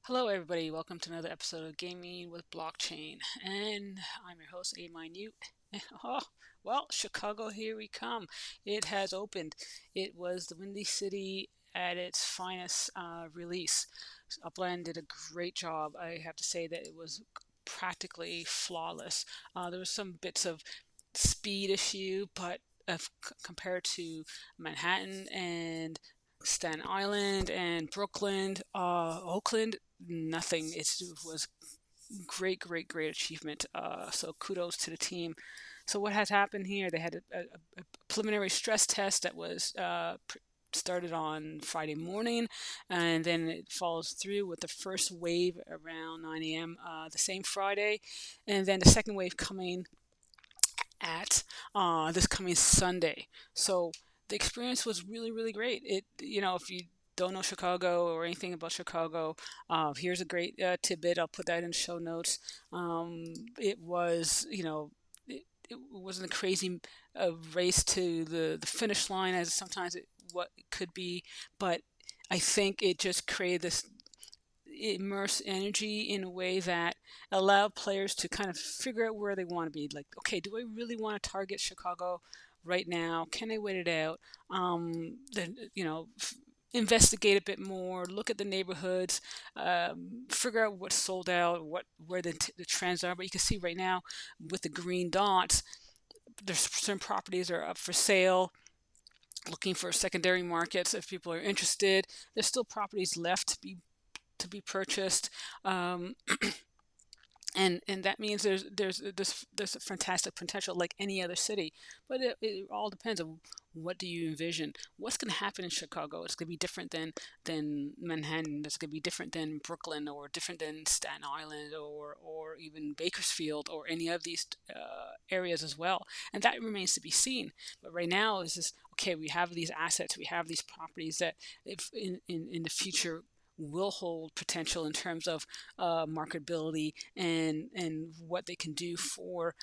Hello, everybody. Welcome to another episode of Gaming with Blockchain. And I'm your host, A Minute. Oh, well, Chicago, here we come. It has opened. It was the Windy City at its finest release. Upland did a great job. I have to say that it was practically flawless. There was some bits of speed issue, but compared to Manhattan and Staten Island and Brooklyn, Oakland, nothing. It was great achievement. So kudos to the team. So what has happened here? They had a preliminary stress test that was started on Friday morning, and then it follows through with the first wave around 9 a.m. The same Friday, and then the second wave coming at this coming Sunday. So the experience was really great. If you don't know Chicago or anything about Chicago, here's a great tidbit. I'll put that in show notes. It was, it wasn't a crazy race to the finish line as sometimes what it could be, but I think it just created this immerse energy in a way that allow players to kind of figure out where they want to be. Like, okay, do I really want to target Chicago right now? Can I wait it out? Then, investigate a bit more, look at the neighborhoods, figure out what's sold out, where the trends are. But you can see right now with the green dots, there's certain properties are up for sale, looking for secondary markets if people are interested. There's still properties left to be purchased. And that means there's a fantastic potential like any other city, but it all depends on what do you envision. What's going to happen in Chicago? It's going to be different than Manhattan. It's going to be different than Brooklyn or different than Staten Island or even Bakersfield or any of these areas as well. And that remains to be seen. But right now is just okay. We have these assets. We have these properties that if in the future will hold potential in terms of marketability and what they can do for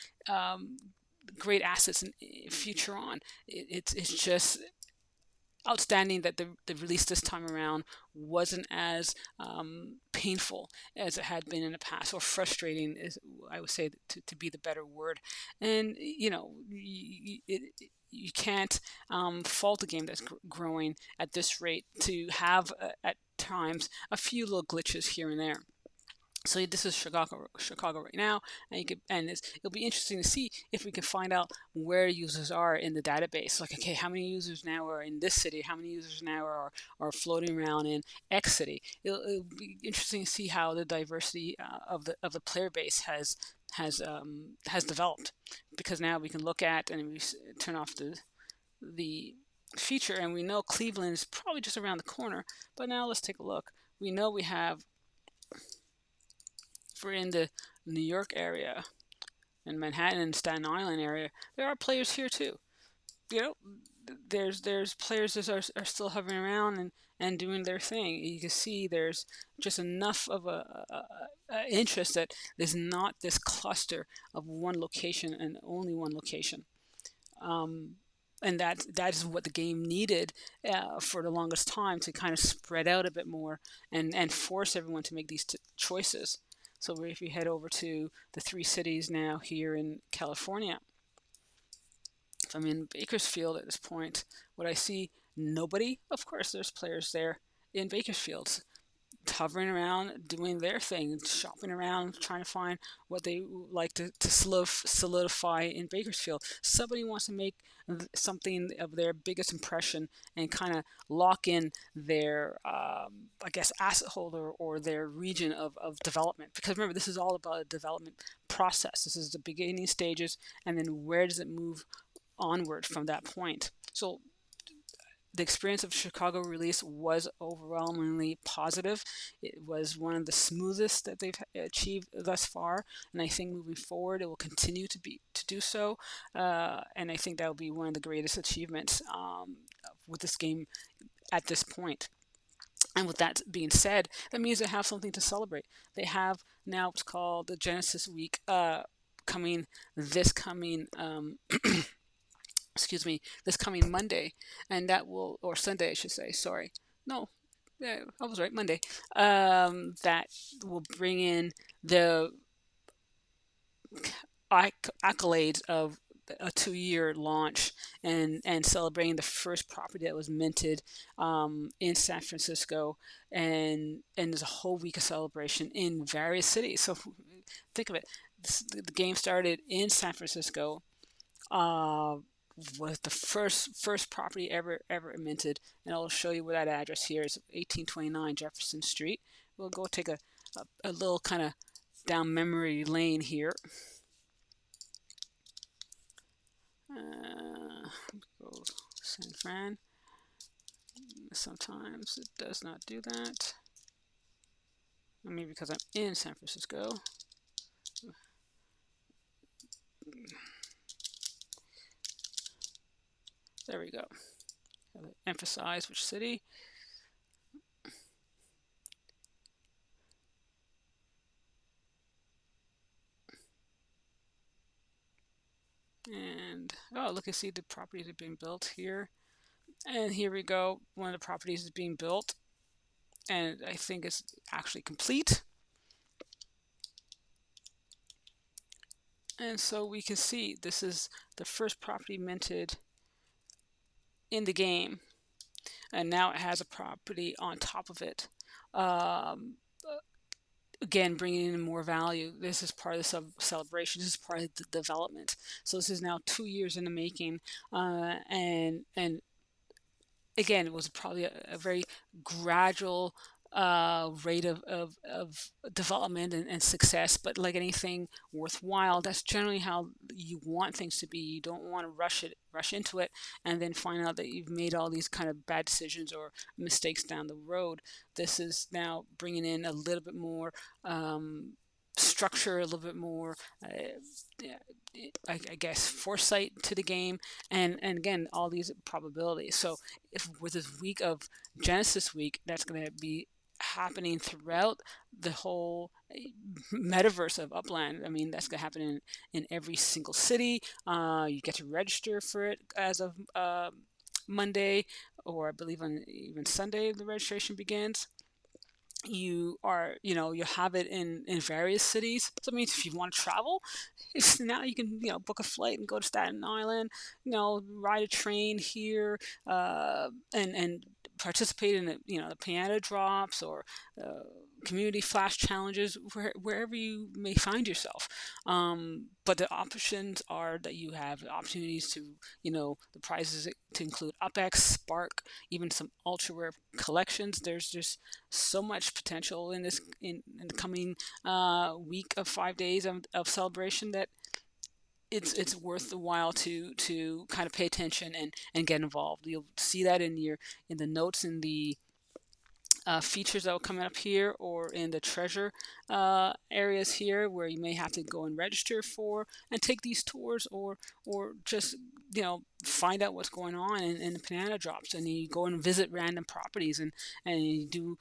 great assets in future on. It's just outstanding that the release this time around wasn't as painful as it had been in the past, or frustrating is I would say to be the better word. And you can't fault a game that's growing at this rate to have at times a few little glitches here and there. So this is Chicago right now, and it'll be interesting to see if we can find out where users are in the database. Like, okay, how many users now are in this city? How many users now are floating around in X city? It'll be interesting to see how the diversity of the player base has developed, because now we can look at and we turn off the feature, and we know Cleveland is probably just around the corner. But now let's take a look. We know we have, if we're in the New York area and Manhattan and Staten Island area, there are players here too. You know, there's players that are still hovering around and doing their thing. You can see there's just enough of a interest that there's not this cluster of one location and only one location. And that is what the game needed for the longest time, to kind of spread out a bit more and force everyone to make these choices. So if you head over to the three cities now here in California, if I'm in Bakersfield at this point, would I see nobody? Of course, there's players there in Bakersfield, hovering around, doing their thing, shopping around, trying to find what they like to solidify in Bakersfield. Somebody wants to make something of their biggest impression and kind of lock in their, I guess, asset holder or their region of development. Because remember, this is all about a development process. This is the beginning stages, and then where does it move onward from that point? So the experience of Chicago release was overwhelmingly positive. It was one of the smoothest that they've achieved thus far, and I think moving forward it will continue to do so. And I think that will be one of the greatest achievements with this game at this point. And with that being said, that means they have something to celebrate. They have now what's called the Genesis Week coming this coming excuse me, this coming Monday, and that will, or Sunday, I should say, sorry. No, I was right, Monday. That will bring in the accolades of a 2-year launch and celebrating the first property that was minted in San Francisco, and there's a whole week of celebration in various cities. So think of it. The game started in San Francisco. Uh, was the first property ever minted, and I'll show you where that address here is. 1829 Jefferson Street. We'll go take a little kind of down memory lane here. Go San Fran. Sometimes it does not do that. Maybe because I'm in San Francisco. There we go. Emphasize which city. And oh, look, you see the properties are being built here. And here we go. One of the properties is being built, and I think it's actually complete. And so we can see this is the first property minted in the game, and now it has a property on top of it. Again, bringing in more value. This is part of the celebration. This is part of the development. So this is now 2 years in the making, and again, it was probably a very gradual rate of development and success. But like anything worthwhile, that's generally how you want things to be. You don't want to rush into it, and then find out that you've made all these kind of bad decisions or mistakes down the road. This is now bringing in a little bit more structure, a little bit more, I guess, foresight to the game, and again, all these probabilities. So if with this week of Genesis week, that's going to be happening throughout the whole metaverse of Upland. I mean, that's going to happen in every single city. You get to register for it as of Monday, or I believe on even Sunday the registration begins. You have it in various cities. So I mean, if you want to travel, now you can book a flight and go to Staten Island, ride a train here, and participate in the piano drops or community flash challenges wherever you may find yourself. But the options are that you have opportunities to the prizes to include UpX, Spark, even some ultra rare collections. There's just so much potential in this in the coming week of 5 days of celebration that it's worth the while to kind of pay attention and get involved. You'll see that in the notes in the features that will come up here, or in the treasure areas here, where you may have to go and register for and take these tours, or just find out what's going on in the banana drops, and you go and visit random properties and you do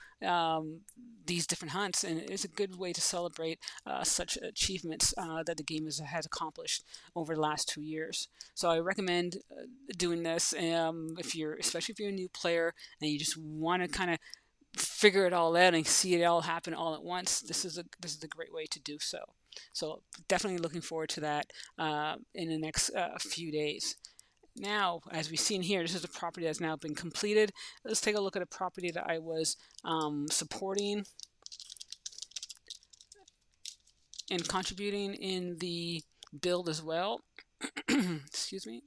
these different hunts, and it's a good way to celebrate such achievements that the game has accomplished over the last 2 years. So I recommend doing this, especially if you're a new player and you just want to kind of figure it all out and see it all happen all at once. This is a great way to do so. So definitely looking forward to that in the next few days. Now, as we've seen here, this is a property that's now been completed. Let's take a look at a property that I was supporting and contributing in the build as well. Excuse me.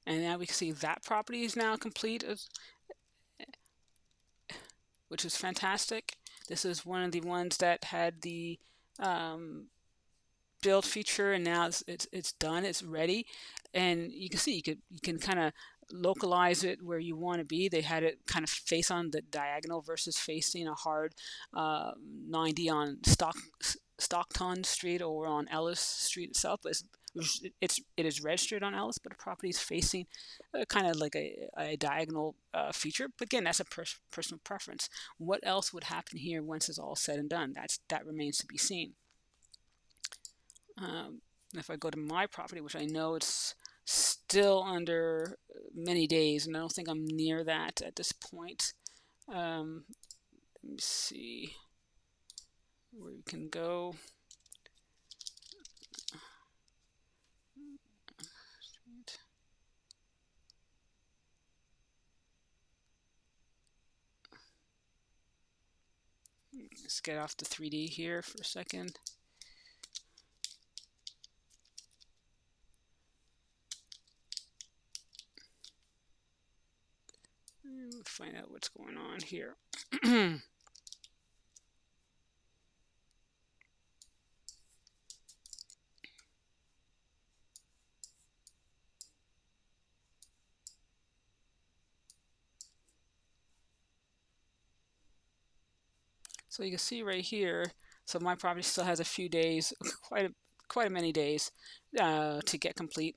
And now we can see that property is now complete, which is fantastic. This is one of the ones that had the build feature, and now it's done, it's ready, and you can see you can kind of localize it where you want to be. They had it kind of face on the diagonal versus facing a hard 90 on Stockton Street or on Ellis Street itself. But it is registered on Ellis, but the property is facing kind of like a diagonal feature. But again, that's a personal preference. What else would happen here once it's all said and done? That remains to be seen. If I go to my property, which I know it's still under many days, and I don't think I'm near that at this point. Let me see where we can go. Let's get off the 3D here for a second. Find out what's going on here. So you can see right here, so my property still has a few days, quite a many days to get complete.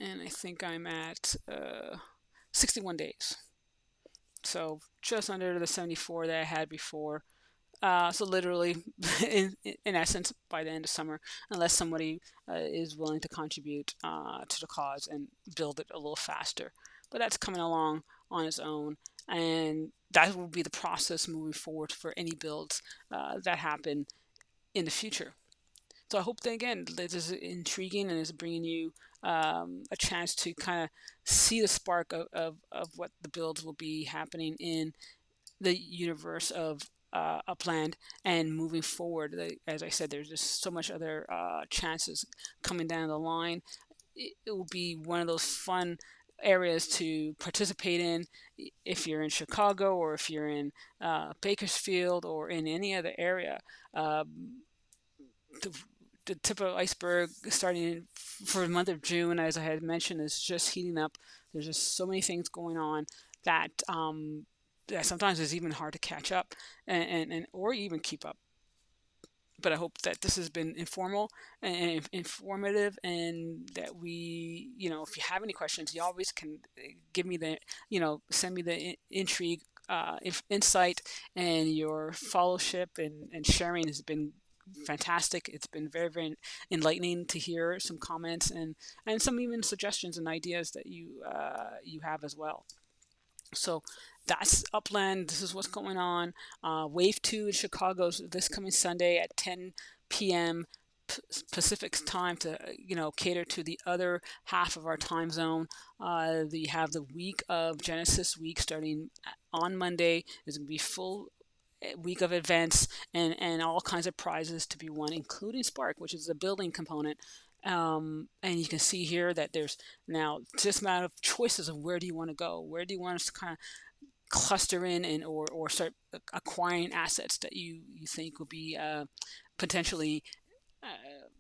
And I think I'm at 61 days. So just under the 74 that I had before. So literally, in essence, by the end of summer, unless somebody is willing to contribute to the cause and build it a little faster. But that's coming along on its own, and that will be the process moving forward for any builds that happen in the future. So I hope that, again, this is intriguing and is bringing you a chance to kind of see the spark of what the builds will be happening in the universe of upland and moving forward. As I said, there's just so much other chances coming down the line. It will be one of those fun areas to participate in if you're in Chicago, or if you're in Bakersfield, or in any other area. The, the tip of the iceberg starting for the month of June, as I had mentioned, is just heating up. There's just so many things going on that that sometimes it's even hard to catch up and or even keep up. But I hope that this has been informal and informative, and that we, if you have any questions, you always can give me the, send me the intrigue, insight, and your fellowship and sharing has been fantastic. It's been very, very enlightening to hear some comments and some even suggestions and ideas that you have as well. So that's Upland. This is what's going on. Wave 2 in Chicago is this coming Sunday at 10 p.m. Pacific time, to cater to the other half of our time zone. You have the week of Genesis week starting on Monday. There's going to be full week of events and all kinds of prizes to be won, including Spark, which is the building component. And you can see here that there's now just amount of choices of where do you want to go, where do you want us to kind of cluster in and or start acquiring assets that you think will be potentially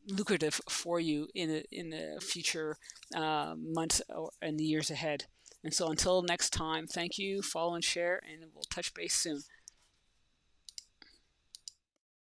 lucrative for you in the future months and the years ahead. And so until next time, thank you, follow and share, and we'll touch base soon.